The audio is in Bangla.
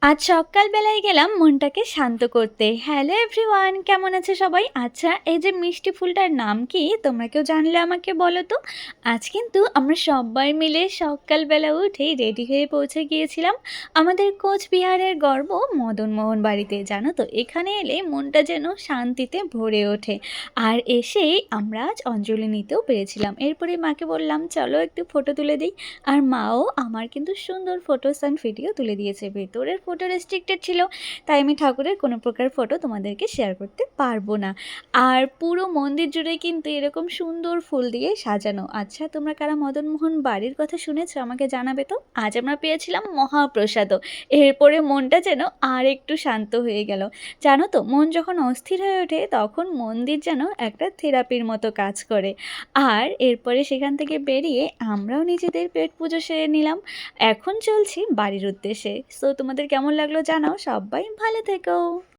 আজ সকালবেলায় গেলাম মনটাকে শান্ত করতে। হ্যালো এভরিওয়ান, কেমন আছে সবাই? আচ্ছা, এই যে মিষ্টি ফুলটার নাম কি? তোমরা কেউ জানলে আমাকে বলো তো। আজ কিন্তু আমরা সবাই মিলে সকালবেলা উঠেই রেডি হয়ে পৌঁছে গিয়েছিলাম আমাদের কোচবিহারের গর্ব মদনমোহন বাড়িতে। জানো তো, এখানে এলে মনটা যেন শান্তিতে ভরে ওঠে। আর এসেই আমরা আজ অঞ্জলি নিতেও পেরেছিলাম। এরপরে মাকে বললাম, চলো একটু ফটো তুলে দিই। আর মাও আমার কিন্তু সুন্দর ফটোস অ্যান্ড ভিডিও তুলে দিয়েছে। ভেতরের ফটো রেস্ট্রিক্টেড ছিল, তাই আমি ঠাকুরের কোনো প্রকার ফটো তোমাদেরকে শেয়ার করতে পারবো না। আর পুরো মন্দির জুড়ে কিন্তু এরকম সুন্দর ফুল দিয়ে সাজানো। আচ্ছা, তোমরা কারা মদনমোহন বাড়ির কথা শুনেছো আমাকে জানাবে তো। আজ আমরা পেয়েছিলাম মহাপ্রসাদও। এরপরে মনটা যেন আর একটু শান্ত হয়ে গেল। জানো তো, মন যখন অস্থির হয়ে ওঠে তখন মন্দির যেন একটা থেরাপির মতো কাজ করে। আর এরপরে সেখান থেকে বেরিয়ে আমরাও নিজেদের পেট পুজো সেরে নিলাম। এখন চলছি বাড়ির উদ্দেশ্যে। সো তোমাদের কেমন লাগলো জানাও। সবাই ভালো থেকো।